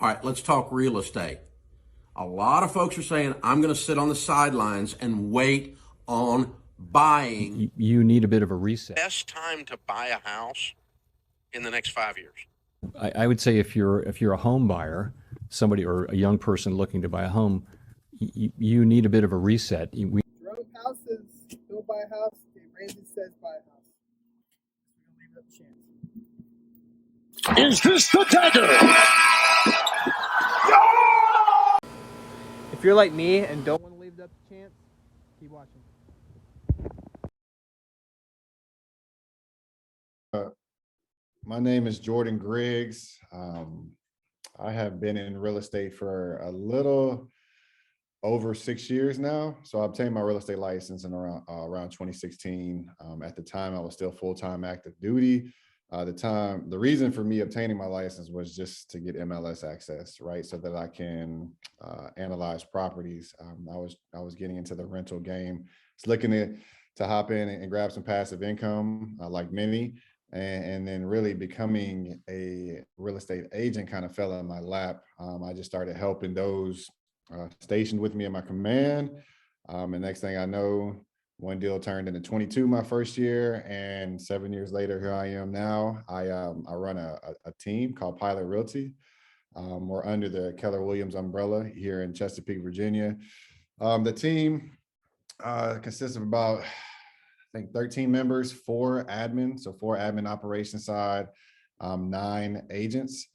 All right, let's talk real estate. A lot of folks are saying, I'm going to sit on the sidelines and wait on buying. You need a bit of a reset. Best time to buy a house in the next 5 years? I would say if you're a home buyer, somebody or a young person looking to buy a home, you need a bit of a reset. Drone houses, don't buy a house. Okay, Randy says buy a house. We're gonna leave it up to chance. Is this the dagger? If you're like me and don't want to leave it up to chance, keep watching. My name is Jordan Griggs. I have been in real estate for a little over 6 years now. So I obtained my real estate license in around 2016. At the time, I was still full-time active duty. The reason for me obtaining my license was just to get MLS access, right? So that I can analyze properties. I was getting into the rental game. It's looking to hop in and grab some passive income, like many. And then really becoming a real estate agent kind of fell in my lap. I just started helping those stationed with me in my command. And next thing I know, one deal turned into 22 my first year, and 7 years later, here I am now. I run a team called Pilot Realty. We're under the Keller Williams umbrella here in Chesapeake, Virginia. The team consists of about, I think 13 members, 4 admin, so 4 admin operations side, 9 agents.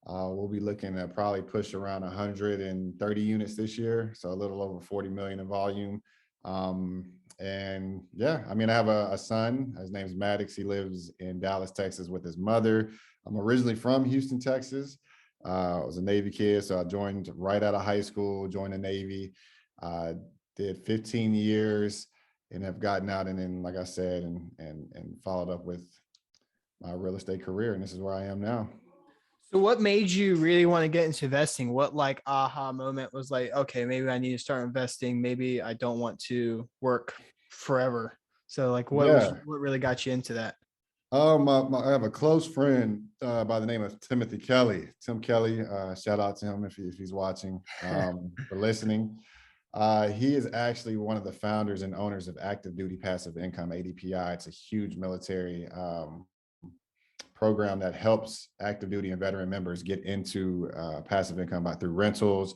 We'll be looking to probably push around 130 units this year, so a little over 40 million in volume. And yeah, I mean, I have a son. His name's Maddox. He lives in Dallas, Texas with his mother. I'm originally from Houston, Texas. I was a Navy kid, so I joined right out of high school, joined the Navy, did 15 years. And have gotten out and then, like I said, and followed up with my real estate career. And this is where I am now. So what made you really want to get into investing? What like aha moment was like, okay, maybe I need to start investing. Maybe I don't want to work forever. So like what really got you into that? I have a close friend by the name of Timothy Kelly. Tim Kelly, shout out to him if he's watching or listening. He is actually one of the founders and owners of Active Duty Passive Income, ADPI. It's a huge military program that helps active duty and veteran members get into passive income through rentals,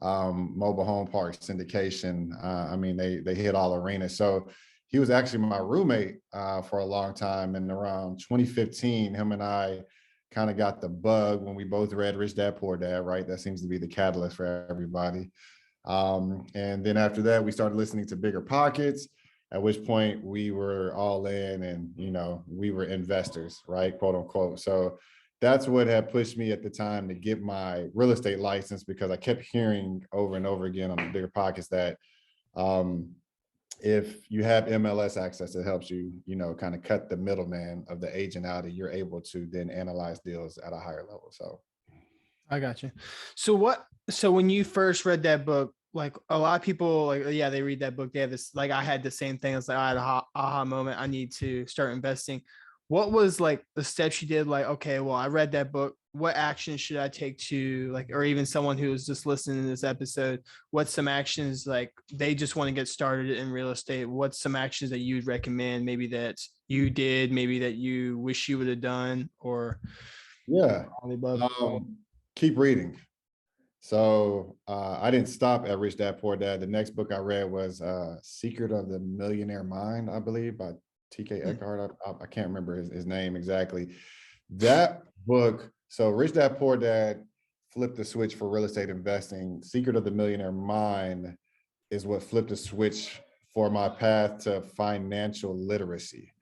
mobile home parks, syndication. I mean, they hit all arenas. So he was actually my roommate for a long time. And around 2015, him and I kind of got the bug when we both read Rich Dad Poor Dad, right? That seems to be the catalyst for everybody. And then after that, we started listening to Bigger Pockets, at which point we were all in and, you know, we were investors, right? Quote unquote. So that's what had pushed me at the time to get my real estate license, because I kept hearing over and over again on the Bigger Pockets that if you have MLS access, it helps you, you know, kind of cut the middleman of the agent out, and you're able to then analyze deals at a higher level. So I got you. So when you first read that book, like a lot of people like, yeah, they read that book. They have this, like I had the same thing. It's like, I had a aha moment. I need to start investing. What was like the steps you did? Like, okay, well, I read that book. What actions should I take to like, or even someone who is just listening to this episode, what's some actions like they just want to get started in real estate? What's some actions that you'd recommend? Maybe that you did, maybe that you wish you would have done, or yeah, keep reading. So I didn't stop at Rich Dad Poor Dad. The next book I read was Secret of the Millionaire Mind, I believe, by T.K. Eckhart. I can't remember his name exactly. That book, so Rich Dad Poor Dad flipped the switch for real estate investing. Secret of the Millionaire Mind is what flipped the switch for my path to financial literacy.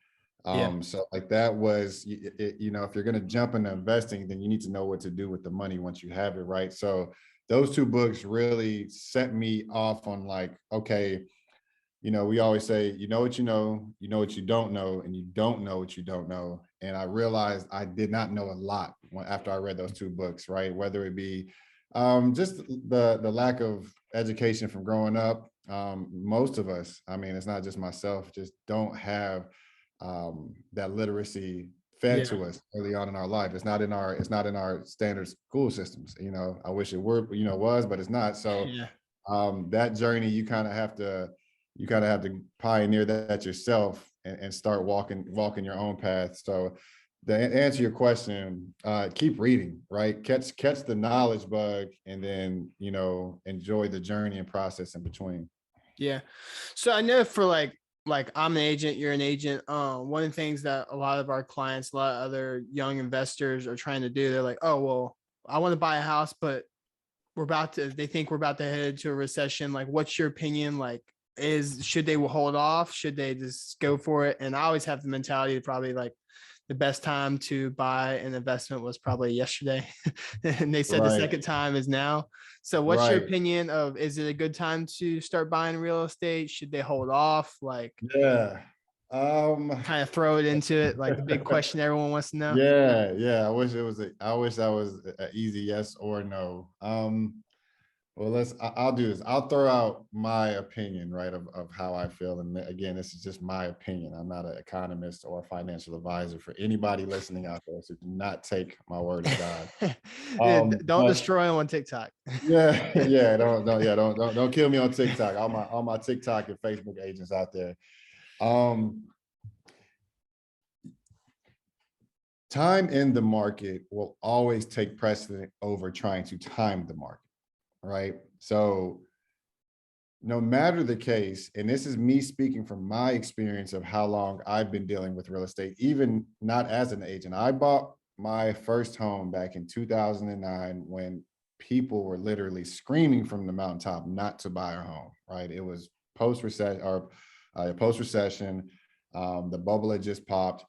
So like that was, you know, if you're going to jump into investing, then you need to know what to do with the money once you have it, right? So those 2 books really set me off on like, okay, you know, we always say, you know what you know what you don't know, and you don't know what you don't know. And I realized I did not know a lot after I read those 2 books, right? Whether it be just the lack of education from growing up. Most of us, I mean, it's not just myself, just don't have that literacy fed Yeah. to us early on in our life. It's not in our standard school systems. You know, I wish it were, you know, was, but it's not. So Yeah. that journey, you kind of have to pioneer that yourself and start walking your own path. So to answer your question, keep reading, right? Catch the knowledge bug, and then, you know, enjoy the journey and process in between. Yeah. So I know for like I'm an agent, you're an agent. One of the things that a lot of our clients, a lot of other young investors are trying to do, they're like, oh, well, I want to buy a house, but they think we're about to head into a recession. Like, what's your opinion? Like, should they hold off? Should they just go for it? And I always have the mentality of probably like the best time to buy an investment was probably yesterday. And they said the Right. second time is now. So what's your Right. opinion of, is it a good time to start buying real estate? Should they hold off? Like, Yeah. kind of throw it into it, like the big question everyone wants to know. Yeah. I wish that was an easy yes or no. Well, I'll do this. I'll throw out my opinion, right, of how I feel. And again, this is just my opinion. I'm not an economist or a financial advisor for anybody listening out there. So do not take my word as God. Yeah, don't But destroy them on TikTok. don't kill me on TikTok. All my TikTok and Facebook agents out there. Time in the market will always take precedent over trying to time the market. Right. So no matter the case, and this is me speaking from my experience of how long I've been dealing with real estate, even not as an agent. I bought my first home back in 2009 when people were literally screaming from the mountaintop not to buy a home. Right. It was post-recession. The bubble had just popped.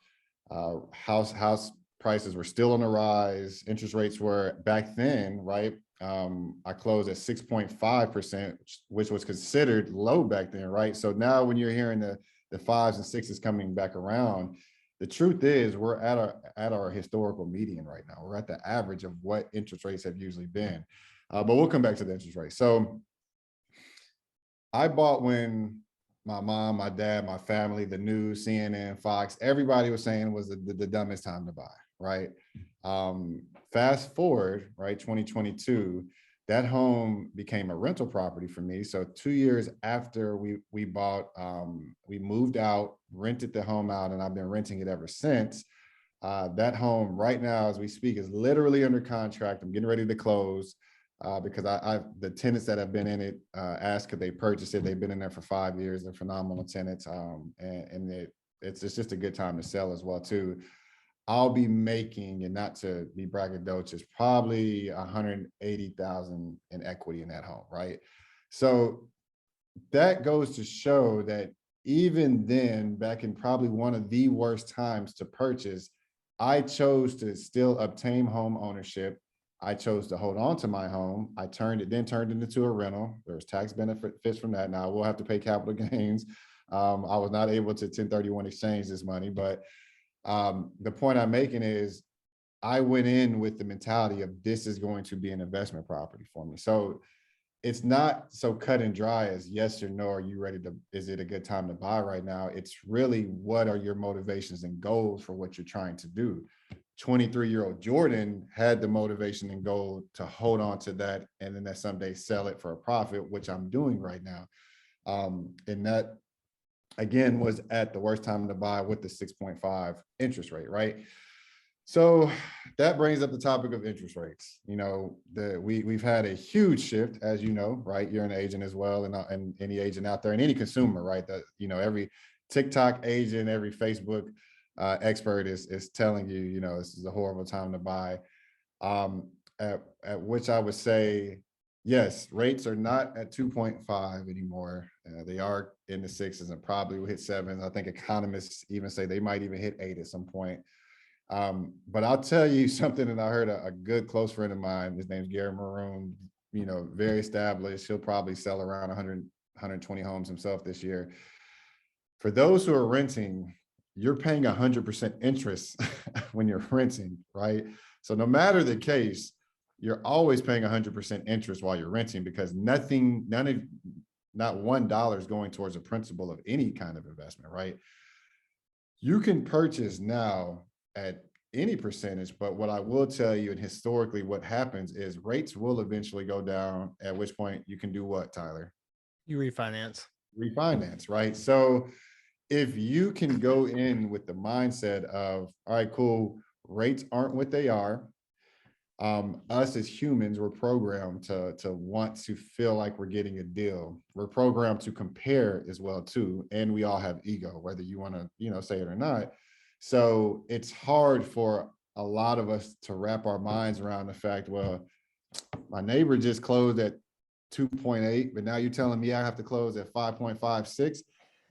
House prices were still on the rise. Interest rates were back then, right? I closed at 6.5%, which was considered low back then, right? So now when you're hearing the fives and sixes coming back around, the truth is we're at our historical median right now. We're at the average of what interest rates have usually been. But we'll come back to the interest rate. So I bought when my mom, my dad, my family, the news, CNN, Fox, everybody was saying it was the dumbest time to buy, right? Fast forward, right, 2022, that home became a rental property for me. So 2 years after we bought, we moved out, rented the home out, and I've been renting it ever since. That home right now, as we speak, is literally under contract. I'm getting ready to close. Because the tenants that have been in it asked could they purchase it. They've been in there for 5 years. They're phenomenal tenants, and it's just a good time to sell as well too. I'll be making, and not to be braggadocious, probably 180,000 in equity in that home, right? So that goes to show that even then, back in probably one of the worst times to purchase, I chose to still obtain home ownership. I chose to hold on to my home. I turned it into a rental. There's tax benefits from that. Now I will have to pay capital gains. I was not able to 1031 exchange this money, but the point I'm making is I went in with the mentality of this is going to be an investment property for me. So it's not so cut and dry as yes or no. Are you ready to, is it a good time to buy right now? It's really, what are your motivations and goals for what you're trying to do? 23-year-old Jordan had the motivation and goal to hold on to that and then that someday sell it for a profit, which I'm doing right now. And that again was at the worst time to buy with the 6.5 interest rate, right? So that brings up the topic of interest rates. You know, we've had a huge shift, as you know, right? You're an agent as well, and any agent out there, and any consumer, right? That, you know, every TikTok agent, every Facebook expert is telling you, you know, this is a horrible time to buy. At which I would say, yes, rates are not at 2.5 anymore. They are in the sixes and probably will hit sevens. I think economists even say they might even hit 8 at some point. But I'll tell you something that I heard a good close friend of mine, his name's Gary Maroon, you know, very established. He'll probably sell around 100, 120 homes himself this year. For those who are renting, you're paying 100% interest when you're renting, right? So no matter the case, you're always paying 100% interest while you're renting, because not $1 is going towards a principal of any kind of investment, right? You can purchase now at any percentage, but what I will tell you, and historically what happens is rates will eventually go down, at which point you can do what, Tyler? You refinance. Refinance, right? So if you can go in with the mindset of, all right, cool, rates aren't what they are. Us as humans, we're programmed to want to feel like we're getting a deal. We're programmed to compare as well too, and we all have ego, whether you want to, say it or not. So it's hard for a lot of us to wrap our minds around the fact, well, my neighbor just closed at 2.8, but now you're telling me I have to close at 5.56,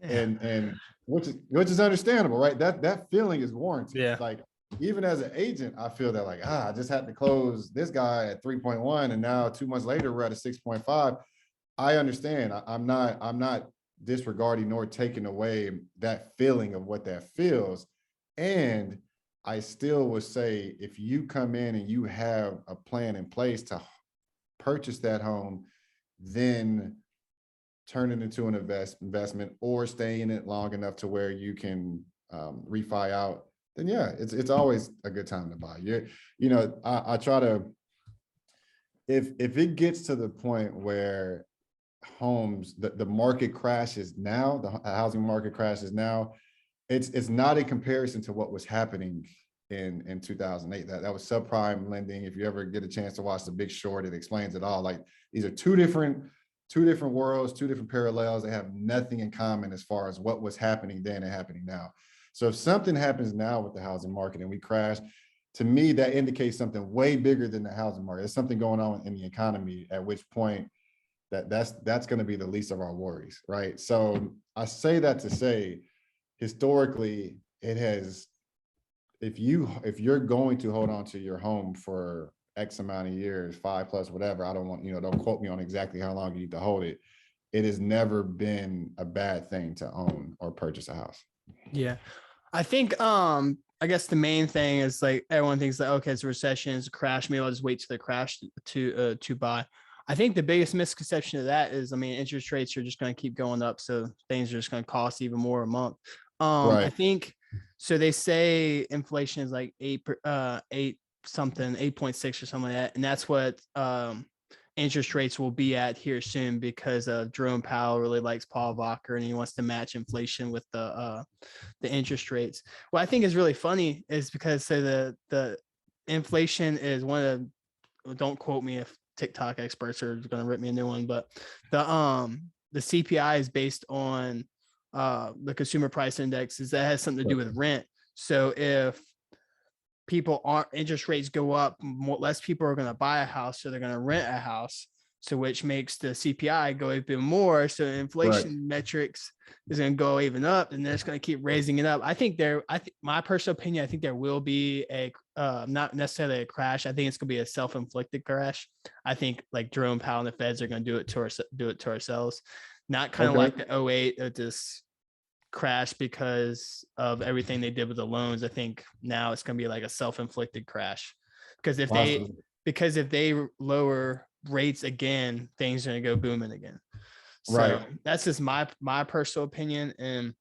and which is understandable, right? That feeling is warranted. Yeah. Like, even as an agent, I feel that like, I just had to close this guy at 3.1, and now 2 months later we're at a 6.5. I understand. I'm not disregarding nor taking away that feeling of what that feels. And I still would say, if you come in and you have a plan in place to purchase that home, then turn it into an investment, or stay in it long enough to where you can refi out, then yeah, it's always a good time to buy. I try to, if it gets to the point where homes, the market crashes now, the housing market crashes now, it's not a comparison to what was happening in 2008. That was subprime lending. If you ever get a chance to watch The Big Short, it explains it all. Like, these are two different worlds, two different parallels. They have nothing in common as far as what was happening then and happening now. So if something happens now with the housing market and we crash, to me, that indicates something way bigger than the housing market. There's something going on in the economy, at which point that's going to be the least of our worries, right? So I say that to say, historically, it has, if you're going to hold on to your home for X amount of years, 5+ whatever, I don't want, don't quote me on exactly how long you need to hold it. It has never been a bad thing to own or purchase a house. Yeah. I think I guess the main thing is, like, everyone thinks that, okay, it's a recession, it's a crash, maybe I'll just wait till the crash to buy. I think the biggest misconception of that is, interest rates are just going to keep going up, so things are just going to cost even more a month. Right. I think so. They say inflation is like 8 something, 8.6 or something like that, and that's what interest rates will be at here soon, because Jerome Powell really likes Paul Volcker, and he wants to match inflation with the interest rates. What I think is really funny is because the inflation is one of, don't quote me if TikTok experts are going to rip me a new one, but the CPI is based on the consumer price index, that has something to do with rent. So if interest rates go up, less people are going to buy a house, so they're going to rent a house. So which makes the CPI go even more. So inflation metrics is going to go even up, and they're just going to keep raising it up. I think my personal opinion, I think there will be a not necessarily a crash. I think it's going to be a self-inflicted crash. I think, like, Jerome Powell and the Feds are going to do it to ourselves, not kind of like the 08 of this crash because of everything they did with the loans. I think now it's going to be like a self-inflicted crash, because if they lower rates again, things are going to go booming again. So that's just my personal opinion. And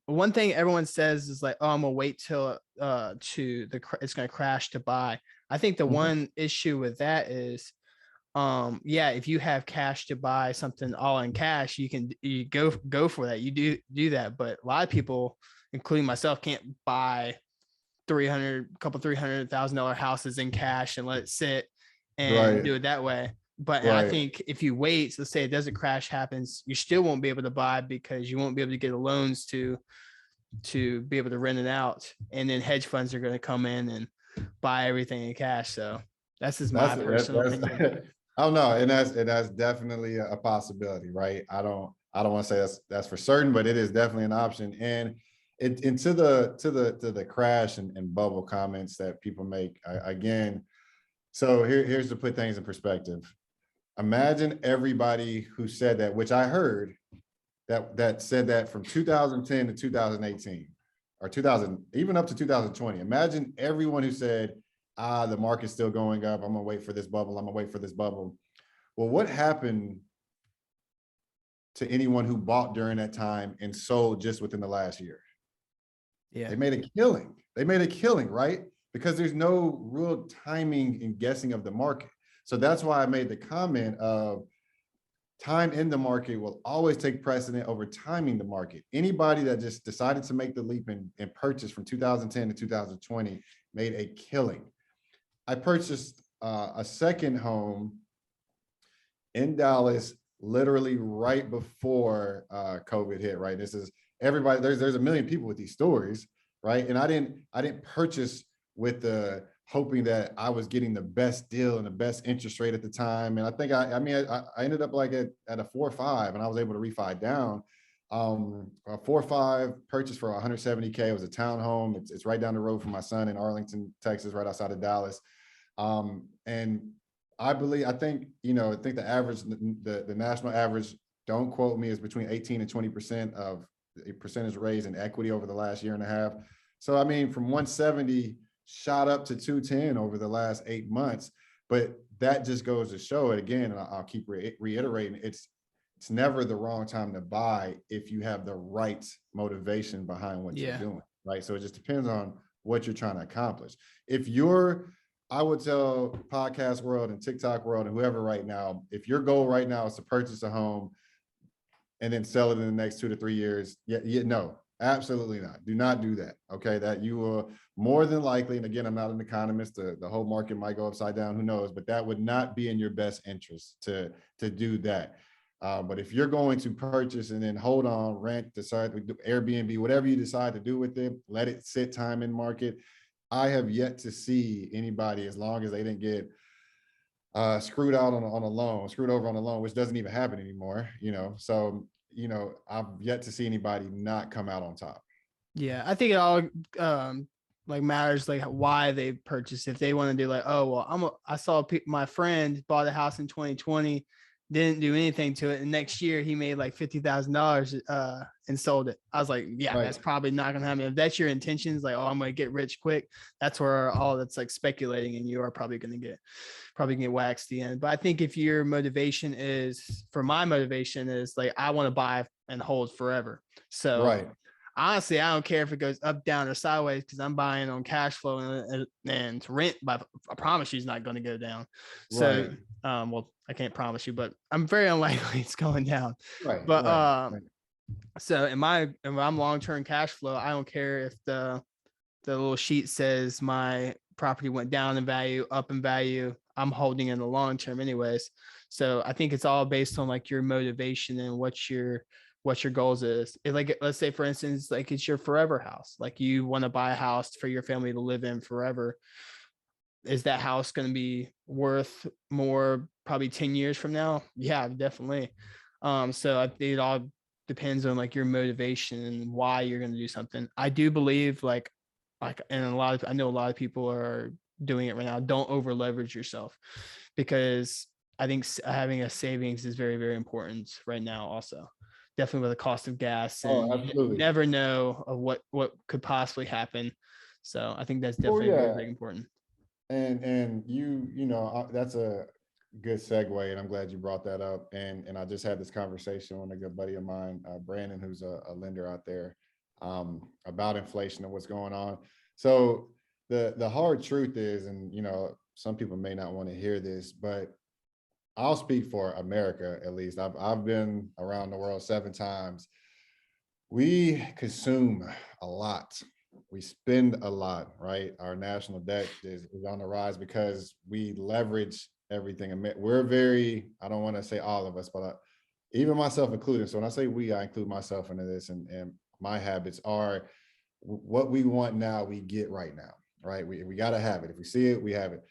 one thing everyone says is like, oh, I'm gonna wait till it's going to crash to buy. I think the one issue with that is, if you have cash to buy something all in cash, you go for that. You do that. But a lot of people, including myself, can't buy $300,000 houses in cash and let it sit and do it that way. But I think if you wait, let's say it doesn't crash, happens, you still won't be able to buy, because you won't be able to get the loans to be able to rent it out. And then hedge funds are going to come in and buy everything in cash. So that's just my personal opinion. Oh no, and that's definitely a possibility, right? I don't want to say that's for certain, but it is definitely an option. And to the crash and bubble comments that people make, again. So here's to put things in perspective. Imagine everybody who said that, which I heard that said that from 2010 to 2018, or 2000, even up to 2020. Imagine everyone who said, the market's still going up, I'm gonna wait for this bubble, I'm gonna wait for this bubble. Well, what happened to anyone who bought during that time and sold just within the last year? Yeah. They made a killing. They made a killing, right? Because there's no real timing and guessing of the market. So that's why I made the comment of time in the market will always take precedent over timing the market. Anybody that just decided to make the leap and purchase from 2010 to 2020 made a killing. I purchased a second home in Dallas, literally right before COVID hit, right? This is everybody, there's a million people with these stories, right? And I didn't purchase with the hoping that I was getting the best deal and the best interest rate at the time. And I think I ended up like at a 4.5, and I was able to refi down. A 4.5 purchase for 170K. It was a townhome. It's right down the road from my son in Arlington, Texas, right outside of Dallas. And I think the average, the national average, don't quote me, is between 18 and 20% of a percentage raise in equity over the last year and a half. So, I mean, from 170 shot up to 210 over the last 8 months. But that just goes to show it again, and I'll keep reiterating, it's never the wrong time to buy if you have the right motivation behind what you're doing, right? So it just depends on what you're trying to accomplish. I would tell podcast world and TikTok world and whoever right now, if your goal right now is to purchase a home and then sell it in the next 2 to 3 years, no, absolutely not. Do not do that. Okay, that you will more than likely, and again, I'm not an economist, the whole market might go upside down, who knows, but that would not be in your best interest to do that. But if you're going to purchase and then hold on, rent, decide to do Airbnb, whatever you decide to do with it, let it sit time in market. I have yet to see anybody, as long as they didn't get screwed over on a loan, which doesn't even happen anymore, So, I've yet to see anybody not come out on top. Yeah, I think it all like matters, like why they purchase. If they want to do like, oh well, I saw my friend bought a house in 2020, didn't do anything to it, and next year he made like $50,000 and sold it. I was like, yeah, right. That's probably not gonna happen. If that's your intentions, like, oh, I'm gonna get rich quick, that's where all that's like speculating, and you are probably gonna get waxed the end. But I think if your motivation is, for my motivation is like, I want to buy and hold forever. So right. Honestly, I don't care if it goes up, down, or sideways, because I'm buying on cash flow and rent. But I promise you, it's not going to go down. So, right. Well, I can't promise you, but I'm very unlikely it's going down. Right. But right. So if I'm long-term cash flow, I don't care if the little sheet says my property went down in value, up in value. I'm holding in the long term, anyways. So I think it's all based on like your motivation and what your goals is. Like, let's say for instance, like it's your forever house, like you want to buy a house for your family to live in forever. Is that house going to be worth more probably 10 years from now? Yeah, definitely. So I think it all depends on like your motivation and why you're going to do something. I do believe like, and I know a lot of people are doing it right now. Don't over leverage yourself, because I think having a savings is very, very important right now. Also, definitely with the cost of gas, and you never know of what could possibly happen. So I think that's definitely very, very important. And that's a good segue, and I'm glad you brought that up. And I just had this conversation with a good buddy of mine, Brandon, who's a lender out there, about inflation and what's going on. So the hard truth is, and some people may not want to hear this, but I'll speak for America, at least. I've been around the world 7 times. We consume a lot. We spend a lot, right? Our national debt is on the rise because we leverage everything. We're very, I don't want to say all of us, but even myself included. So when I say we, I include myself into this, and my habits are what we want now, we get right now, right? We got to have it. If we see it, we have it.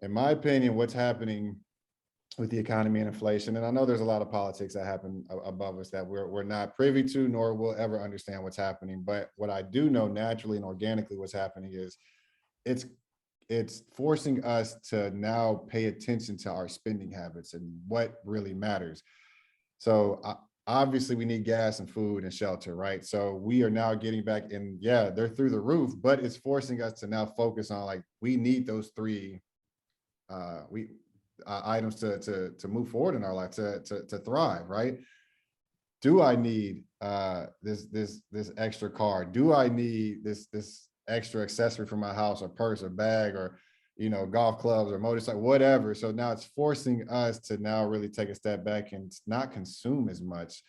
In my opinion, what's happening with the economy and inflation, and I know there's a lot of politics that happen above us that we're not privy to, nor will ever understand what's happening. But what I do know naturally and organically what's happening is it's forcing us to now pay attention to our spending habits and what really matters. So obviously we need gas and food and shelter, right? So we are now getting back in, yeah, they're through the roof, but it's forcing us to now focus on like, we need those 3 items to move forward in our life, to thrive, right? Do I need this extra car? Do I need this extra accessory for my house, or purse, or bag, or golf clubs, or motorcycle, whatever? So now it's forcing us to now really take a step back and not consume as much.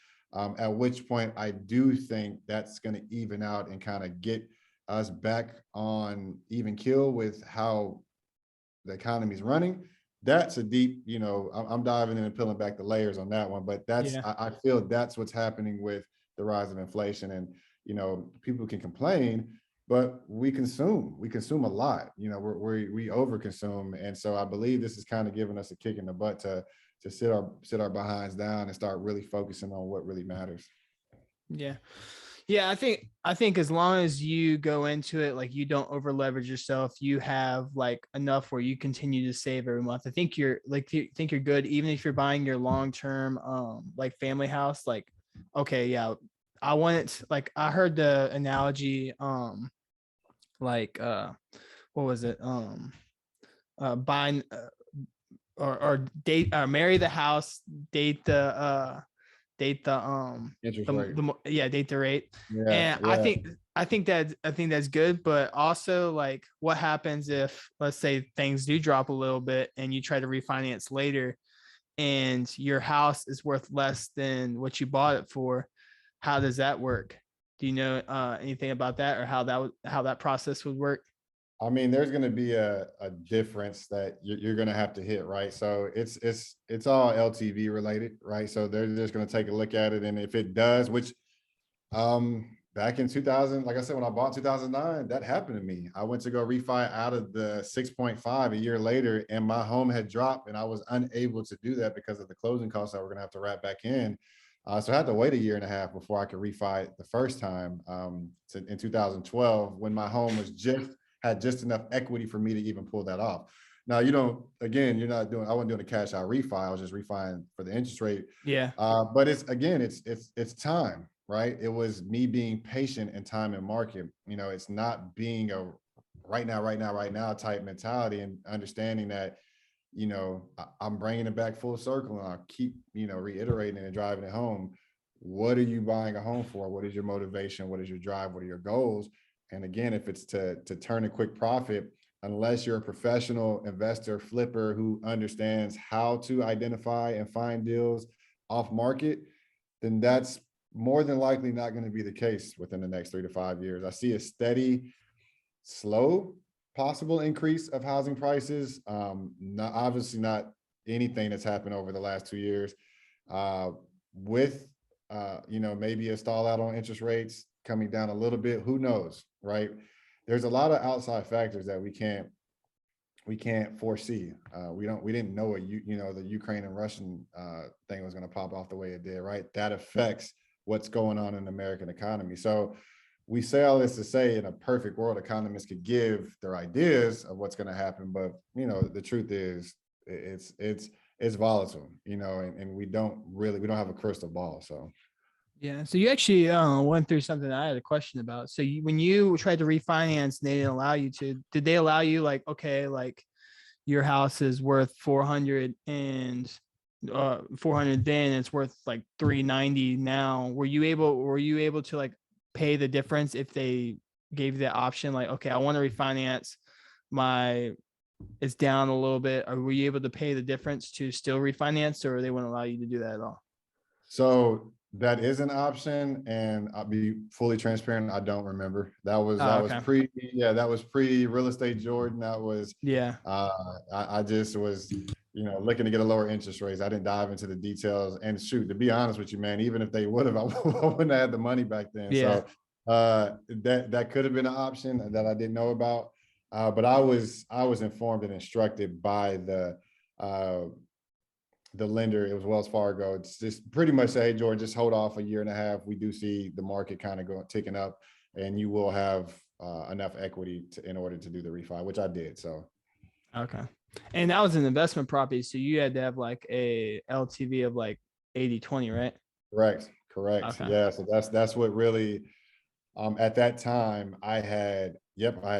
At which point I do think that's going to even out and kind of get us back on even keel with how the economy is running. That's a deep, I'm diving in and peeling back the layers on that one, but that's, Yeah. I feel that's what's happening with the rise of inflation. And, people can complain, but we consume a lot, we overconsume. And so I believe this is kind of giving us a kick in the butt to sit our behinds down and start really focusing on what really matters. Yeah. Yeah, I think as long as you go into it, like you don't over leverage yourself, you have like enough where you continue to save every month. I think you're good, even if you're buying your long-term like family house. Like, okay, yeah, I want it, like I heard the analogy like what was it? Buying or date or marry the house, date the Interest rate. date the rate. Yeah, And yeah. I think that's good, but also like what happens if, let's say, things do drop a little bit and you try to refinance later and your house is worth less than what you bought it for? How does that work? Do you know anything about that, or how that process would work? I mean, there's going to be a difference that you're going to have to hit, right? So it's all LTV related, right? So they're just going to take a look at it, and if it does, which back in 2000, like I said, when I bought 2009, that happened to me. I went to go refi out of the 6.5 a year later, and my home had dropped, and I was unable to do that because of the closing costs that we're going to have to wrap back in. So I had to wait a year and a half before I could refi the first time in 2012, when my home had just enough equity for me to even pull that off. Now, you're not doing, I wasn't doing a cash out refi. I was just refining for the interest rate. Yeah. But it's time, right? It was me being patient in time and market. It's not being a right now type mentality, and understanding that, I'm bringing it back full circle, and I'll keep, reiterating and driving it home. What are you buying a home for? What is your motivation? What is your drive? What are your goals? And again, if it's to turn a quick profit, unless you're a professional investor flipper who understands how to identify and find deals off market, then that's more than likely not going to be the case within the next 3 to 5 years. I see a steady, slow possible increase of housing prices. Obviously not anything that's happened over the last 2 years, with maybe a stall out on interest rates coming down a little bit. Who knows, right? There's a lot of outside factors that we can't foresee. We didn't know the Ukraine and Russian thing was going to pop off the way it did, right? That affects what's going on in the American economy. So we say all this to say, in a perfect world, economists could give their ideas of what's going to happen, but the truth is it's volatile, and we don't have a crystal ball. So Yeah. So you actually went through something I had a question about. So when you tried to refinance, they didn't allow you to. Did they allow you, like, okay, like your house is worth 400 and 400 then, it's worth like 390 now? Were you able to like pay the difference if they gave you that option? Like, okay, I want to refinance, it's down a little bit. Or were you able to pay the difference to still refinance, or they wouldn't allow you to do that at all? So that is an option, and I'll be fully transparent. I don't remember. That was pre real estate Jordan. That was, yeah. I just was, looking to get a lower interest rates. I didn't dive into the details, and shoot, to be honest with you, man, even if they would have, I wouldn't have had the money back then. Yeah. So that could have been an option that I didn't know about. But I was informed and instructed by the lender. It was Wells Fargo. It's just pretty much say, hey, Jordan, just hold off a year and a half. We do see the market kind of ticking up, and you will have enough equity in order to do the refi, which I did. So, okay. And that was an investment property, so you had to have like a LTV of like 80-20, right? Correct. Okay. Yeah. So that's what really, at that time I had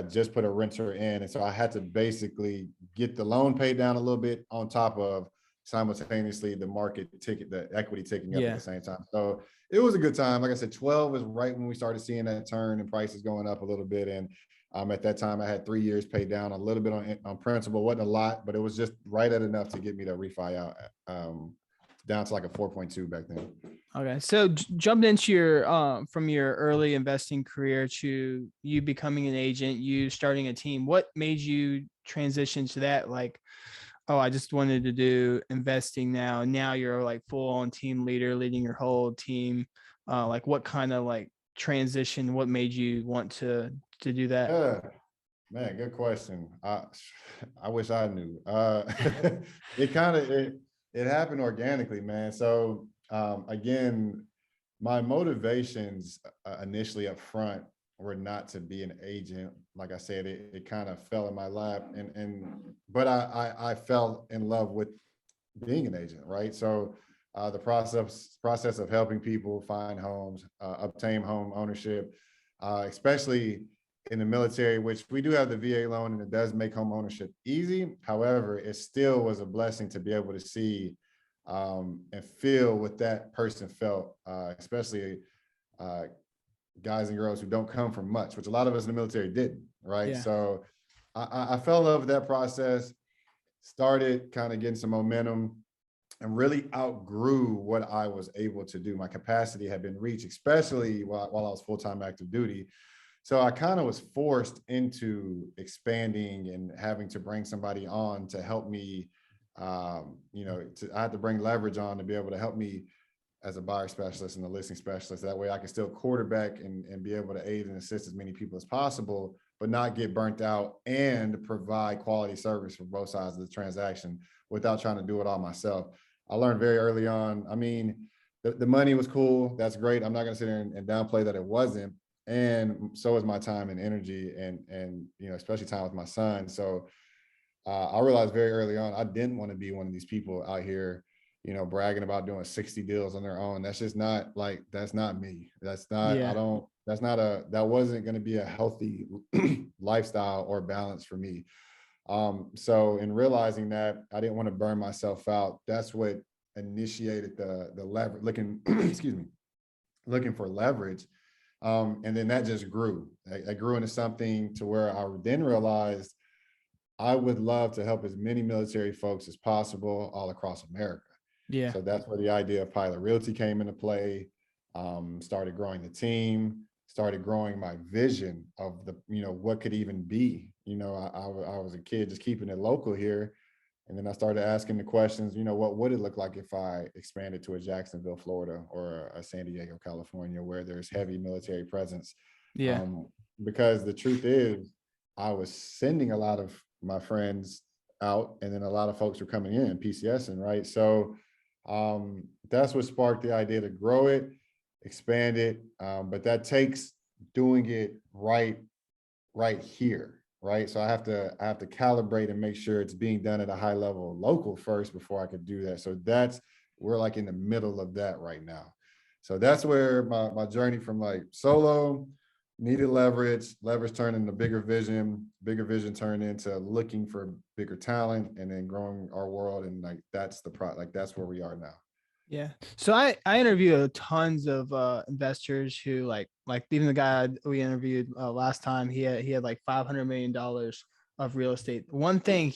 just put a renter in. And so I had to basically get the loan paid down a little bit on top of simultaneously the market ticket, the equity ticking up Yeah. at the same time. So it was a good time. Like I said, 12 was right when we started seeing that turn and prices going up a little bit. And at that time, I had 3 years paid down a little bit on principal. Wasn't a lot, but it was just right at enough to get me to refi out down to like a 4.2 back then. Okay, so jumped into your from your early investing career to you becoming an agent, you starting a team. What made you transition to that? Like, oh, I just wanted to do investing now. Now you're like full on team leader, leading your whole team. Like, what kind of like transition? What made you want to do that? Yeah, man, good question. I wish I knew. It happened organically, man. So again, my motivations initially up front were not to be an agent. Like I said, it kind of fell in my lap, but I fell in love with being an agent, right? So the process of helping people find homes, obtain home ownership, especially in the military, which we do have the VA loan and it does make home ownership easy. However, it still was a blessing to be able to see and feel what that person felt, especially guys and girls who don't come from much, which a lot of us in the military didn't, right? Yeah. So I fell in love with that process, started kind of getting some momentum, and really outgrew what I was able to do. My capacity had been reached, especially while I was full-time active duty. So I kind of was forced into expanding and having to bring somebody on to help me. I had to bring leverage on to be able to help me as a buyer specialist and a listing specialist. That way I can still quarterback and be able to aid and assist as many people as possible, but not get burnt out and provide quality service for both sides of the transaction without trying to do it all myself. I learned very early on. I mean, the money was cool. That's great. I'm not going to sit there and downplay that it wasn't. And so is my time and energy and especially time with my son. So I realized very early on, I didn't want to be one of these people out here, bragging about doing 60 deals on their own. That's just not that's not me. That's not, Yeah. that wasn't going to be a healthy lifestyle or balance for me. So in realizing that I didn't want to burn myself out, that's what initiated the leverage, looking for leverage. And then that just grew. I grew into something to where I then realized I would love to help as many military folks as possible all across America. Yeah. So that's where the idea of Pilot Realty came into play. Started growing the team, started growing my vision of what could even be. I was a kid just keeping it local here. And then I started asking the questions, what would it look like if I expanded to a Jacksonville, Florida, or a San Diego, California, where there's heavy military presence? Yeah. Because the truth is, I was sending a lot of my friends out, and then a lot of folks were coming in PCSing, right? So that's what sparked the idea to grow it, expand it. But that takes doing it right here. Right. So I have to calibrate and make sure it's being done at a high level local first before I could do that. So we're like in the middle of that right now. So that's where my journey from like solo, needed leverage turned into bigger vision turned into looking for bigger talent, and then growing our world. And like, that's that's where we are now. Yeah. So I interview tons of investors who like even the guy we interviewed last time, he had like $500 million of real estate. One thing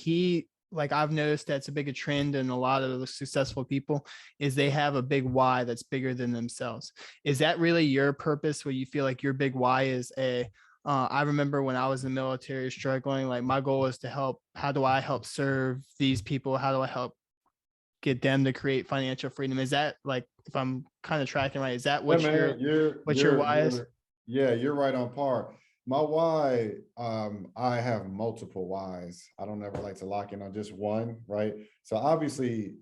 I've noticed that's a big trend in a lot of the successful people is they have a big why that's bigger than themselves. Is that really your purpose, where you feel like your big why is I remember when I was in the military struggling, like my goal was to how do I help serve these people? How do I help get them to create financial freedom? Is that, like, if I'm kind of tracking right, is that what your why is? Yeah, you're right on par. My why, I have multiple whys. I don't ever like to lock in on just one, right? So obviously,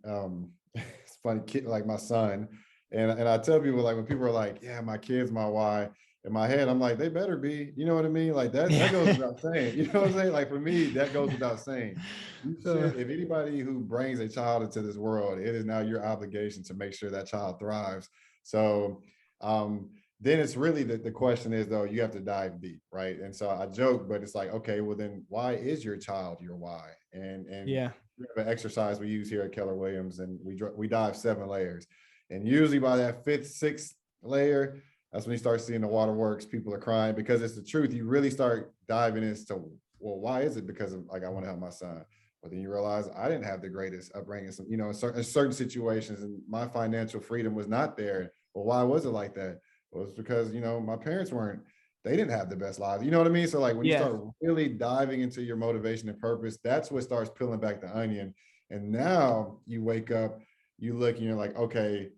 it's funny, kid, like my son, and I tell people, like, when people are like, yeah, my kid's my why, in my head, I'm like, they better be, you know what I mean? Like that goes without saying, you know what I'm saying? Like for me, that goes without saying. You should, if anybody who brings a child into this world, it is now your obligation to make sure that child thrives. So then it's really the question is, though, you have to dive deep, right? And so I joke, but it's like, okay, well then why is your child your why? And yeah, we have an exercise we use here at Keller Williams, and we dive 7 layers. And usually by that 5th, 6th layer, that's when you start seeing the waterworks. People are crying because it's the truth. You really start diving into, well, why is it? Because of, like, I want to help my son. But then you realize I didn't have the greatest upbringing, so, you know, in certain situations, and my financial freedom was not there. Well, why was it like that? Well, it's because, you know, my parents they didn't have the best lives. You know what I mean? So like when you start really diving into your motivation and purpose, that's what starts peeling back the onion. And now you wake up, you look, and you're like, okay,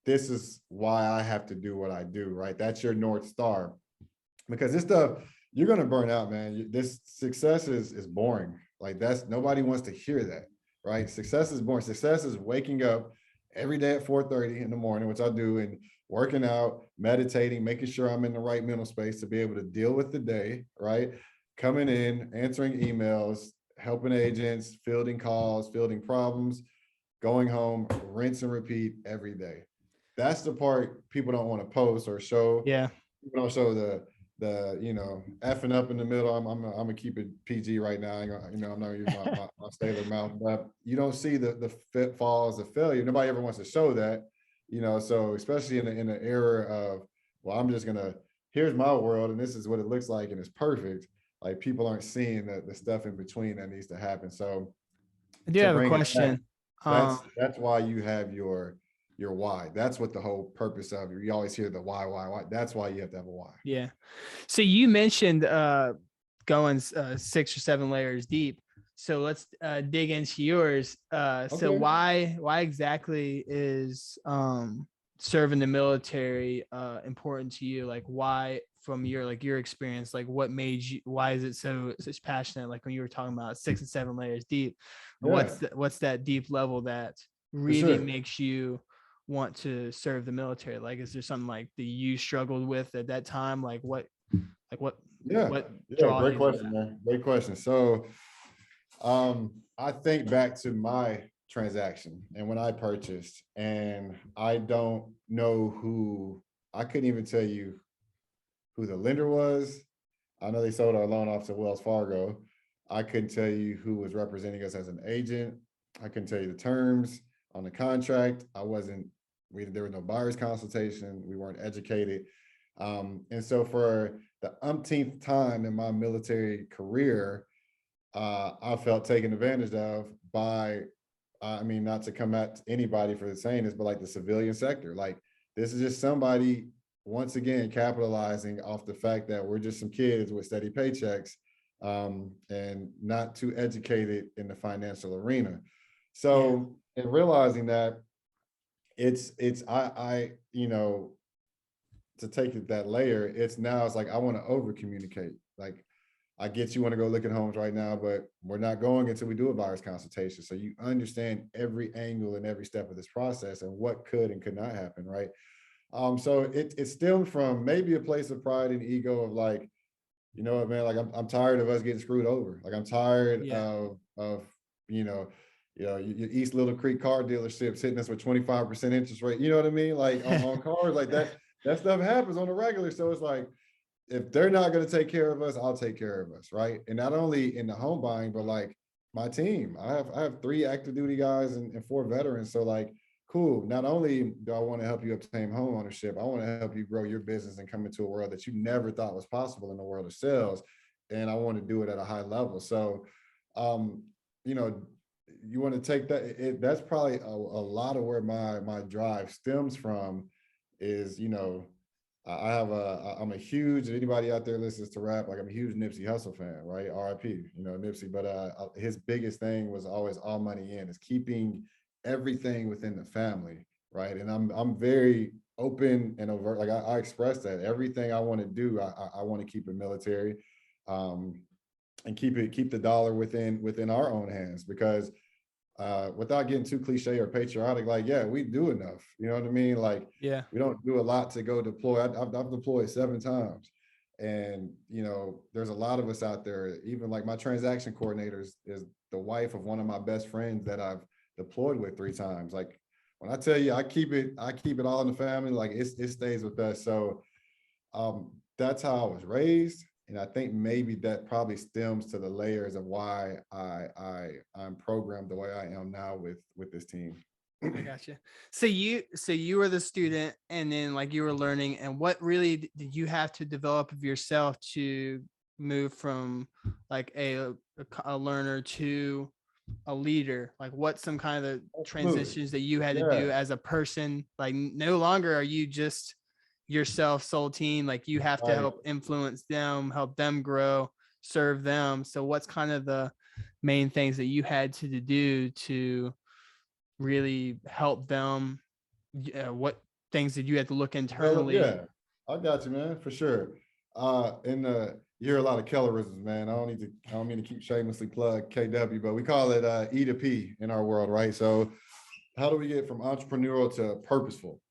this is why I have to do what I do, right? That's your North Star. Because this stuff, you're going to burn out, man. This success is boring. Like, nobody wants to hear that, right? Success is boring. Success is waking up every day at 4:30 in the morning, which I do, and working out, meditating, making sure I'm in the right mental space to be able to deal with the day, right? Coming in, answering emails, helping agents, fielding calls, fielding problems, going home, rinse and repeat every day. That's the part people don't want to post or show. Yeah. People don't show the you know, effing up in the middle. I'm gonna keep it PG right now. You know, I'm not using my sailor mouth, but you don't see the pitfalls of failure. Nobody ever wants to show that, you know. So especially in the era of, well, I'm just gonna, here's my world and this is what it looks like and it's perfect. Like, people aren't seeing the stuff in between that needs to happen. So I do have a question. that's why you have your why. That's what the whole purpose of, you always hear the why. That's why you have to have a why. Yeah. So you mentioned going 6 or 7 layers deep. So let's dig into yours. So why exactly is serving the military important to you? Like, why, from your experience, like what made you, why is it such passionate? Like when you were talking about 6 and 7 layers deep, what's that deep level that really makes you want to serve the military? Like, is there something like that you struggled with at that time? Like what Great question, man. Great question. So I think back to my transaction and when I purchased, and I don't know I couldn't even tell you who the lender was. I know they sold our loan off to Wells Fargo. I couldn't tell you who was representing us as an agent. I couldn't tell you the terms on the contract. There was no buyer's consultation. We weren't educated. And so for the umpteenth time in my military career, I felt taken advantage of by, I mean, not to come at anybody for saying this, but like the civilian sector. Like, this is just somebody, once again, capitalizing off the fact that we're just some kids with steady paychecks and not too educated in the financial arena. So in realizing that, I you know, to take it that layer, it's like I want to over communicate. Like, I get you want to go look at homes right now, but we're not going until we do a buyer's consultation. So you understand every angle and every step of this process and what could and could not happen, right? So it stemmed from maybe a place of pride and ego of like, you know what, man, like I'm tired of us getting screwed over. Like, I'm tired of your East Little Creek car dealerships hitting us with 25% interest rate. You know what I mean? Like on cars like that stuff happens on the regular. So it's like, if they're not going to take care of us, I'll take care of us, right? And not only in the home buying, but like my team. I have 3 active duty guys and 4 veterans. So like, cool. Not only do I want to help you obtain home ownership, I want to help you grow your business and come into a world that you never thought was possible in the world of sales. And I want to do it at a high level. So, you know, you want to take that. That's probably a lot of where my drive stems from is, you know, I'm a huge, anybody out there listens to rap, like I'm a huge Nipsey Hussle fan, right? RIP, you know, Nipsey, but his biggest thing was always all money in, is keeping everything within the family, right? And I'm very open and overt. Like I express that everything I want to do, I want to keep it military, and keep the dollar within our own hands, because without getting too cliche or patriotic, like, yeah, we do enough. You know what I mean? Like, yeah, we don't do a lot to go deploy. I've deployed 7 times. And, you know, there's a lot of us out there, even like my transaction coordinator is the wife of one of my best friends that I've deployed with 3 times. Like, when I tell you, I keep it all in the family, like it stays with us. So that's how I was raised. And I think maybe that probably stems to the layers of why I'm programmed the way I am now with this team. I gotcha. So you were the student, and then like you were learning, and what really did you have to develop of yourself to move from like a learner to a leader? Like what some kind of Absolutely. transitions that you had to Yeah. do as a person? Like no longer are you just yourself, sole team. Like you have to Right. help influence them, help them grow, serve them. So what's kind of the main things that you had to do to really help them? What things did you have to look internally? Yeah, I got you, man, for sure. You hear a lot of Kellerisms, man. I don't mean to keep shamelessly plug KW, but we call it E to P in our world, right? So how do we get from entrepreneurial to purposeful,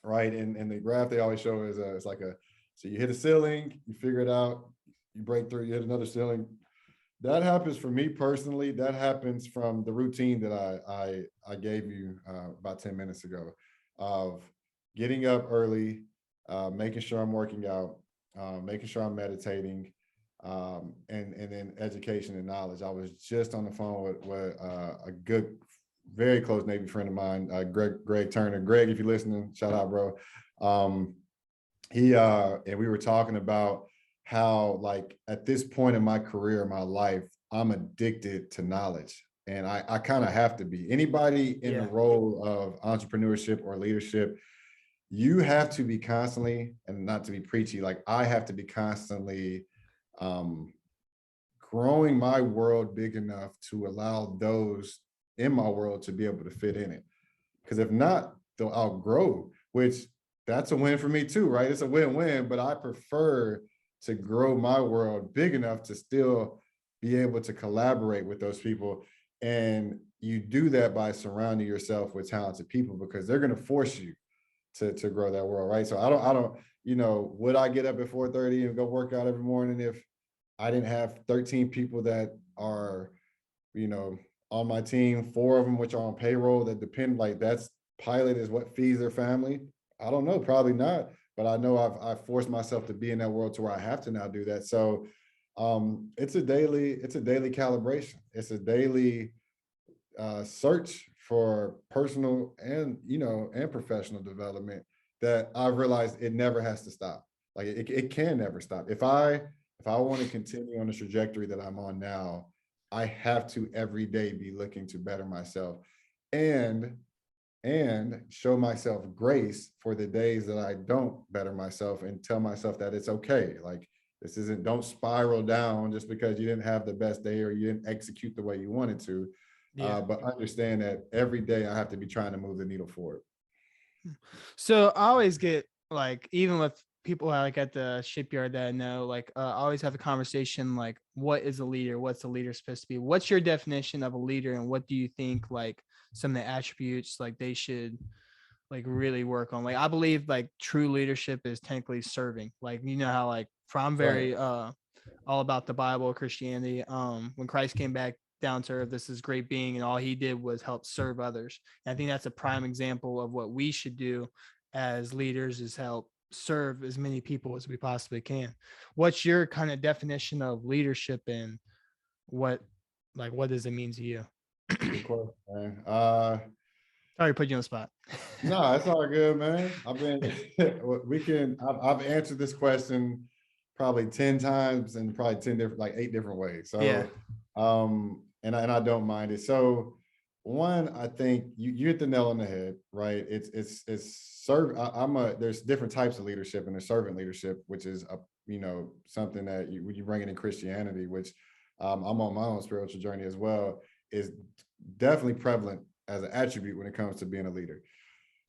right? And the graph they always show is it's like so you hit a ceiling, you figure it out, you break through, you hit another ceiling. That happens for me personally. That happens from the routine that I gave you about 10 minutes ago of getting up early, making sure I'm working out, making sure I'm meditating, and then education and knowledge. I was just on the phone with a good, very close Navy friend of mine, Greg Turner. Greg, if you're listening, shout out, bro. And we were talking about how, like, at this point in my career, my life, I'm addicted to knowledge. And I kind of have to be. Anybody in the role of entrepreneurship or leadership, you have to be constantly, and not to be preachy, like I have to be constantly growing my world big enough to allow those in my world to be able to fit in it. Because if not, they'll outgrow, which that's a win for me too, right? It's a win-win, but I prefer to grow my world big enough to still be able to collaborate with those people. And you do that by surrounding yourself with talented people, because they're going to force you to grow that world, right? So I don't, would I get up at 4:30 and go work out every morning if I didn't have 13 people that are, on my team, 4 of them which are on payroll that depend, like that's pilot is what feeds their family? I don't know, probably not, but I know I've forced myself to be in that world to where I have to now do that. So it's a daily calibration. It's a daily search for personal and professional development that I've realized it never has to stop. Like it can never stop. If I want to continue on the trajectory that I'm on now, I have to every day be looking to better myself and show myself grace for the days that I don't better myself, and tell myself that it's okay. Like this isn't, don't spiral down just because you didn't have the best day or you didn't execute the way you wanted to. But understand that every day I have to be trying to move the needle forward. So I always get like, even with people like at the shipyard that I know, like I always have a conversation like, what is a leader? What's a leader supposed to be? What's your definition of a leader? And what do you think like some of the attributes like they should like really work on? Like I believe like true leadership is technically serving. Like how like I'm very all about the Bible, Christianity. When Christ came back down to earth, this is great being, and all he did was help serve others. And I think that's a prime example of what we should do as leaders, is help serve as many people as we possibly can. What's your kind of definition of leadership, and what does it mean to you? Good question, man. Sorry to put you on the spot. No, it's all good, man. I've answered this question probably 10 times and probably 10 different, like 8 different ways. So, and I don't mind it. So one, I think you hit the nail on the head, right? It's there's different types of leadership, and there's servant leadership, which is something that when you bring it in Christianity, which I'm on my own spiritual journey as well, is definitely prevalent as an attribute when it comes to being a leader.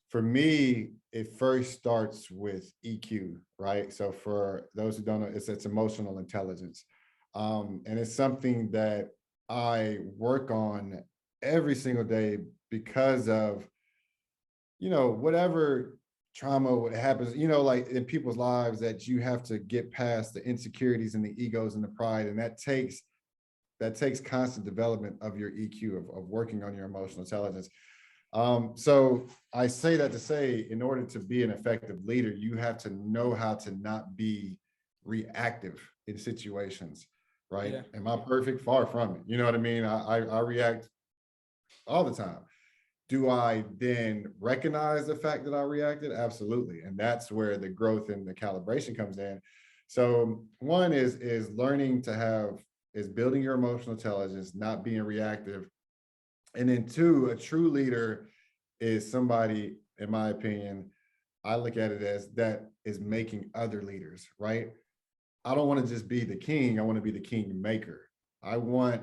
For me, it first starts with EQ, right? So for those who don't know, it's emotional intelligence. And it's something that I work on every single day because of, whatever trauma, what happens, like in people's lives, that you have to get past the insecurities and the egos and the pride. And that takes constant development of your EQ, of working on your emotional intelligence. So I say that to say, in order to be an effective leader, you have to know how to not be reactive, in situations, right? Yeah. Am I perfect? Far from it. You know what I mean? I react all the time. Do I then recognize the fact that I reacted? Absolutely. And that's where the growth and the calibration comes in. So one is learning to have, is building your emotional intelligence, not being reactive. And then two, a true leader is somebody, in my opinion, I look at it as that is making other leaders, right? I don't want to just be the king. I want to be the king maker. I want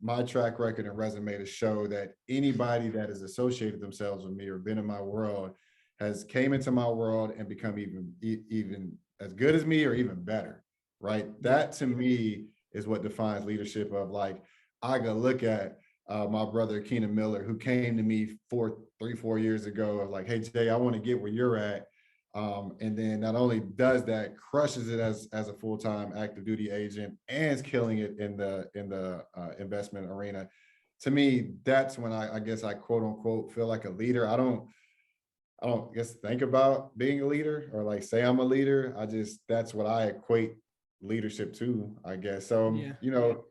my track record and resume to show that anybody that has associated themselves with me or been in my world has came into my world and become even as good as me or even better, right? That to me is what defines leadership. Of like, I go look at my brother Keenan Miller, who came to me 4 years ago, of like, hey Jay, I want to get where you're at. And then not only does that, crushes it as a full-time active duty agent and is killing it in the investment arena. To me, that's when I guess I quote unquote feel like a leader. I don't guess think about being a leader or like say I'm a leader. That's what I equate leadership to, I guess. So Yeah. you know,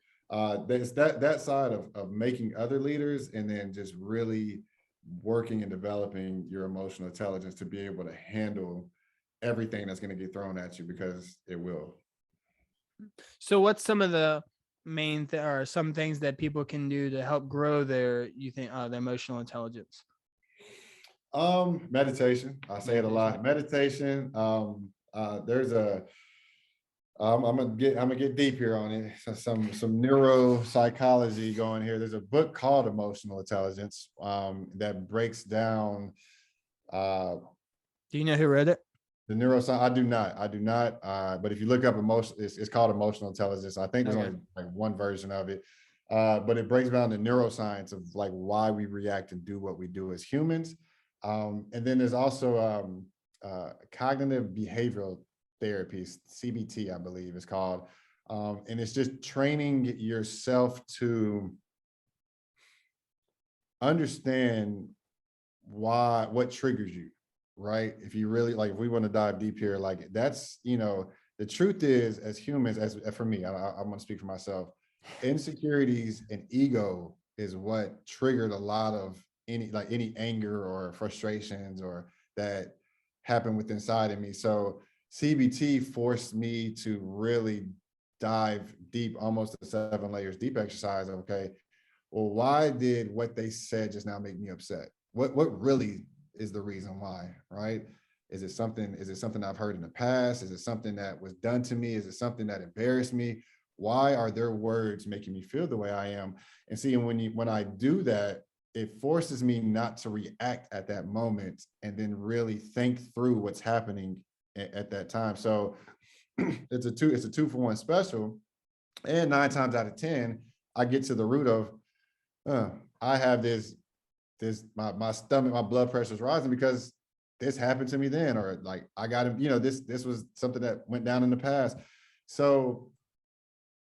there's that side of making other leaders, and then just really working and developing your emotional intelligence to be able to handle everything that's going to get thrown at you, because it will. So what's some of the or some things that people can do to help grow their emotional intelligence? Meditation. I say it a lot. Meditation. There's a I'm gonna get deep here on it. So some neuropsychology going here. There's a book called Emotional Intelligence that breaks down Do you know who read it? the neuroscience. I do not. But if you look up emotion, it's called Emotional Intelligence. I think there's Okay. only like one version of it. But it breaks down the neuroscience of like why we react and do what we do as humans. And then there's also cognitive behavioral therapy, CBT, I believe it's called. And it's just training yourself to understand what triggers you, right? If you really like, if we want to dive deep here, like that's, the truth is, as humans, as for me, I'm going to speak for myself, insecurities and ego is what triggered a lot of any anger or frustrations or that happened within inside of me. So CBT forced me to really dive deep, almost the 7 layers deep exercise. Okay, well, why did what they said just now make me upset? What really is the reason why, right? Is it something I've heard in the past? Is it something that was done to me? Is it something that embarrassed me? Why are their words making me feel the way I am? And see, when I do that, it forces me not to react at that moment and then really think through what's happening at that time. So it's a 2-for-1 special. And 9 times out of 10, I get to the root of, I have my stomach, my blood pressure is rising because this happened to me then, or like I got him, this was something that went down in the past. So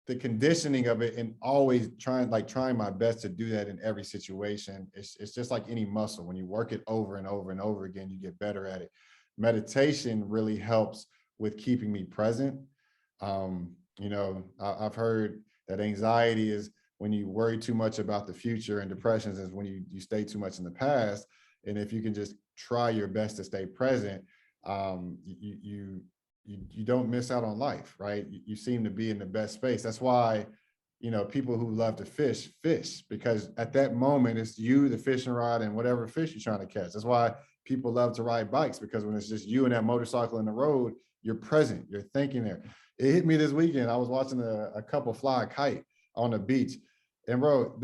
the conditioning of it, and always trying my best to do that in every situation. It's just like any muscle. When you work it over and over and over again, you get better at it. Meditation really helps with keeping me present. I've heard that anxiety is when you worry too much about the future, and depressions is when you stay too much in the past. And if you can just try your best to stay present, you don't miss out on life, right? You seem to be in the best space. That's why, people who love to fish, because at that moment it's you, the fishing rod, and whatever fish you're trying to catch. That's why people love to ride bikes, because when it's just you and that motorcycle in the road, you're present, you're thinking there. It hit me this weekend. I was watching a couple fly a kite on the beach. And bro,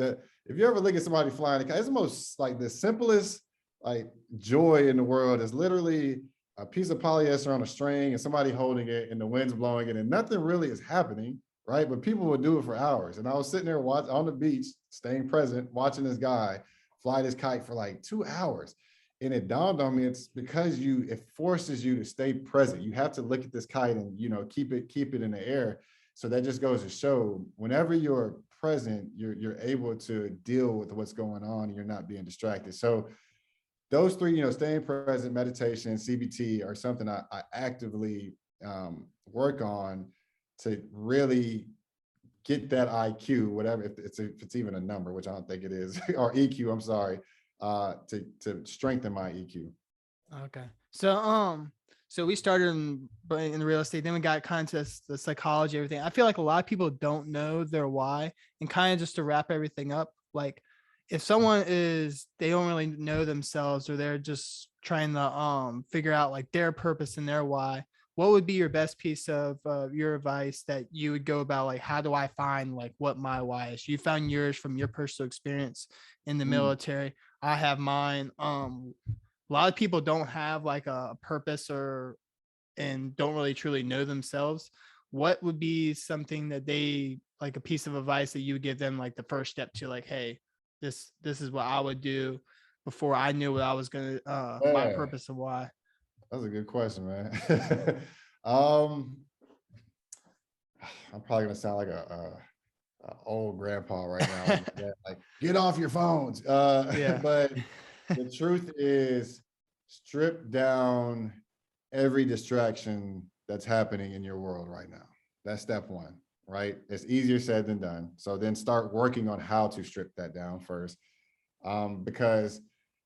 if you ever look at somebody flying a kite, it's the most like the simplest like joy in the world. Is literally a piece of polyester on a string and somebody holding it and the wind's blowing it and nothing really is happening, right? But people would do it for hours. And I was sitting there on the beach, staying present, watching this guy fly this kite for like 2 hours. And it dawned on me, it's because it forces you to stay present. You have to look at this kite and, keep it in the air. So that just goes to show, whenever you're present, you're able to deal with what's going on and you're not being distracted. So those three, staying present, meditation, CBT are something I actively work on to really get that IQ, whatever, if it's even a number, which I don't think it is, or EQ, I'm sorry, to strengthen my EQ. Okay. So we started in real estate, then we got kind of the psychology, everything. I feel like a lot of people don't know their why, and kind of just to wrap everything up, like if someone they don't really know themselves, or they're just trying to figure out like their purpose and their why, what would be your best piece of your advice that you would go about, like, how do I find like what my why is? You found yours from your personal experience in the military. I have mine. A lot of people don't have like a purpose and don't really truly know themselves. What would be something that they, like a piece of advice that you would give them, like the first step to, like, hey, this is what I would do before I knew what I was going to, my Yeah, purpose and why? that's a good question, man. I'm probably gonna sound like a old grandpa right now. Like, my dad, like, get off your phones. Yeah. But the truth is, strip down every distraction that's happening in your world right now. That's step one, right? It's easier said than done. So then start working on how to strip that down first. Because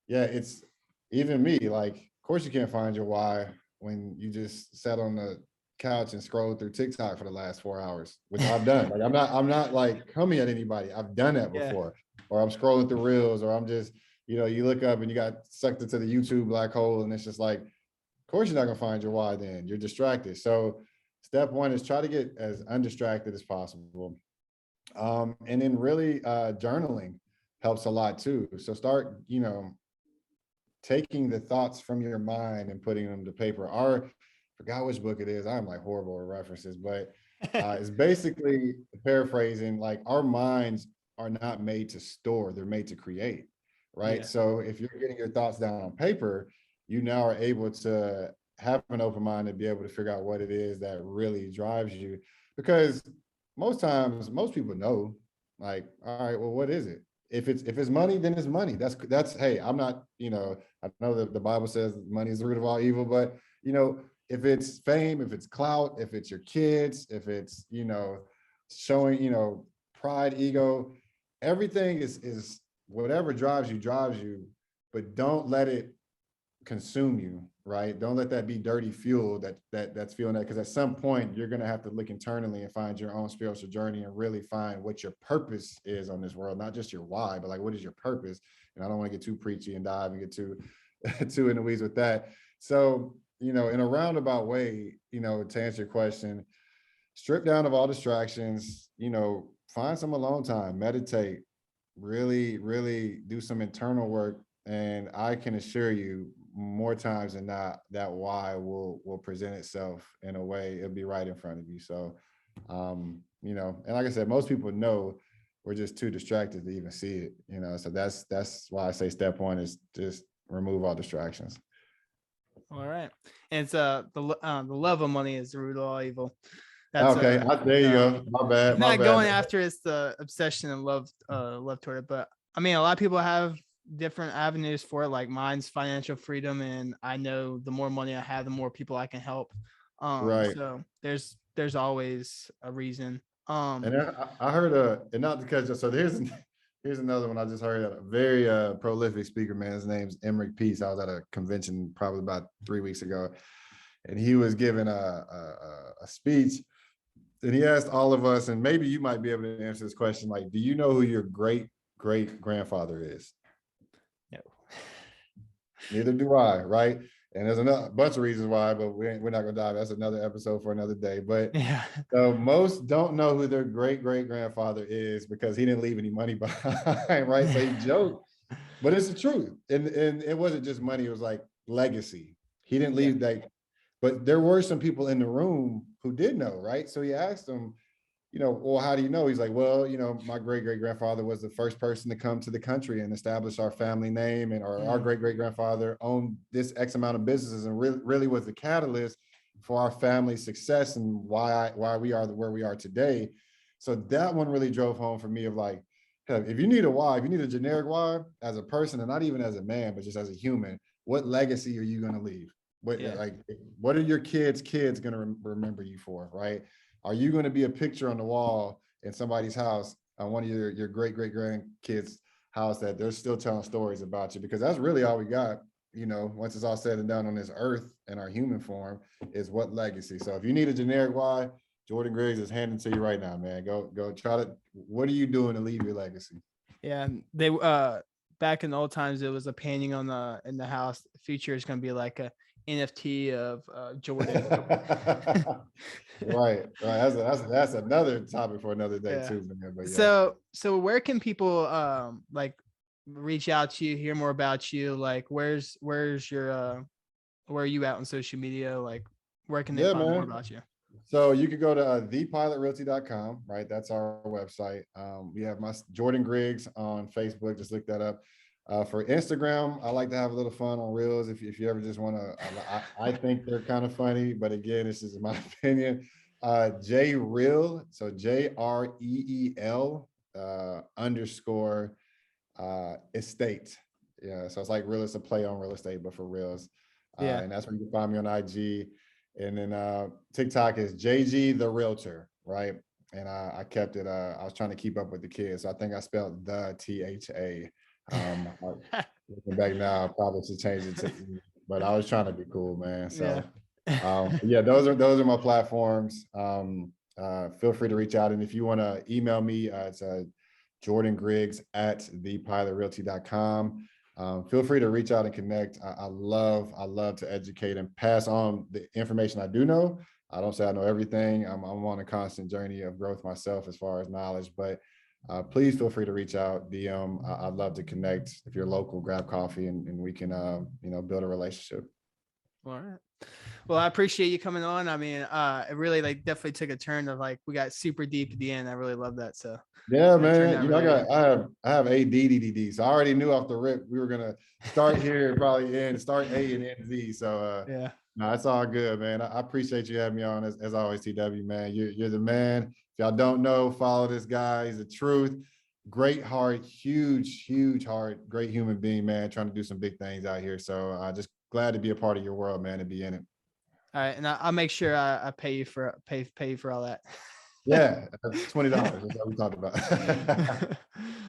yeah, it's even me, like, of course you can't find your why when you just sat on the couch and scrolled through TikTok for the last 4 hours, which I've done. Like, I'm not like coming at anybody. I've done that Yeah. before. Or I'm scrolling through reels, or I'm just, you look up and you got sucked into the YouTube black hole, and it's just like, of course you're not gonna find your why then. You're distracted. So step one is try to get as undistracted as possible. And then really journaling helps a lot too. So start, taking the thoughts from your mind and putting them to paper. Forgot which book it is. I'm like horrible at references, but it's basically paraphrasing, like, our minds are not made to store, they're made to create, right? Yeah. So if you're getting your thoughts down on paper, you now are able to have an open mind and be able to figure out what it is that really drives you. Because most times, most people know, like, all right, well, what is it? If it's money, then it's money. That's hey, I'm not, I know that the Bible says money is the root of all evil, but if it's fame, if it's clout, if it's your kids, if it's, showing, pride, ego, everything is whatever drives you, but don't let it consume you, right? Don't let that be dirty fuel that's fueling that, because at some point you're going to have to look internally and find your own spiritual journey and really find what your purpose is on this world, not just your why, but like, what is your purpose? And I don't want to get too preachy and dive and get too too in the weeds with that. So, in a roundabout way, to answer your question, strip down of all distractions, find some alone time, meditate, really, really do some internal work. And I can assure you, more times than not, that why will present itself in a way, it'll be right in front of you. So, and like I said, most people know, we're just too distracted to even see it, so that's why I say step one is just remove all distractions. All right. And it's the love of money is the root of all evil. That's Okay, there you go. My bad. not going after it's the obsession and love toward it. But I mean, a lot of people have different avenues for it, like mine's financial freedom, and I know the more money I have, the more people I can help. Right. So there's always a reason. And I heard and not because, so here's another one I just heard, a very prolific speaker, man. His name's Emmerich Peace. I was at a convention probably about 3 weeks ago, and he was giving a speech, and he asked all of us, and maybe you might be able to answer this question, like, do you know who your great grandfather is? No. Neither do I, right? And there's a bunch of reasons why, but we're not gonna dive. That's another episode for another day. But Yeah. so most don't know who their great grandfather is because he didn't leave any money behind, right? So he joked, but it's the truth. And it wasn't just money, it was like legacy. He didn't leave but there were some people in the room who did know, right? So he asked them, well, how do you know? He's like, well, my great grandfather was the first person to come to the country and establish our family name, and our great grandfather owned this X amount of businesses and really was the catalyst for our family's success and why we are where we are today. So that one really drove home for me of like, if you need a why, if you need a generic why as a person, and not even as a man, but just as a human, what legacy are you going to leave? What are your kids going to remember you for, right? Are you going to be a picture on the wall in somebody's house, on one of your great grandkids' house, that they're still telling stories about you? Because that's really all we got, you know, once it's all said and done on this earth in our human form, is what legacy. So if you need a generic why, Jordan Griggs is handing to you right now, man. Go try to, what are you doing to leave your legacy? Yeah, they back in the old times, it was a painting on the in the house. The future is going to be like a NFT of Jordan. Right. That's another topic for another day Yeah. too, man. But yeah. So where can people like reach out to you, hear more about you? Like where's your where are you out on social media? Like where can they Yeah, find more man. about you? So you could go to thepilotrealty.com, right? That's our website. We have my Jordan Griggs on Facebook. Just look that up. For Instagram, I like to have a little fun on reels. If you ever just want to, I think they're kind of funny, but again, this is my opinion. J Reel, so JREEL underscore estate. Yeah, so it's like real, it's a play on real estate, but for reals. Yeah. And that's where you can find me on IG. And then TikTok is JG the Realtor, right? And I kept it. I was trying to keep up with the kids, so I think I spelled the THA. Looking back now, I probably should change it to E, but I was trying to be cool, man. So yeah, those are my platforms. Feel free to reach out, and if you want to email me, it's Jordan Griggs at thepilotrealty.com. Feel free to reach out and connect. I love to educate and pass on the information I do know. I don't say I know everything. I'm on a constant journey of growth myself as far as knowledge, but please feel free to reach out, DM. I'd love to connect. If you're local, grab coffee and we can, build a relationship. All right. Well, I appreciate you coming on. I mean, it really like definitely took a turn of like we got super deep at the end. I really love that. So yeah, man. You know, I have ADDD, so I already knew off the rip we were gonna start here and probably start A and end Z. So yeah. no, it's all good, man. I appreciate you having me on as always, TW, man. You're the man. If y'all don't know, follow this guy. He's the truth. Great heart, huge heart, great human being, man, trying to do some big things out here. So just glad to be a part of your world, man, and be in it. All right, and I'll make sure I pay you for pay you for all that. Yeah, $20. That's what we talked about.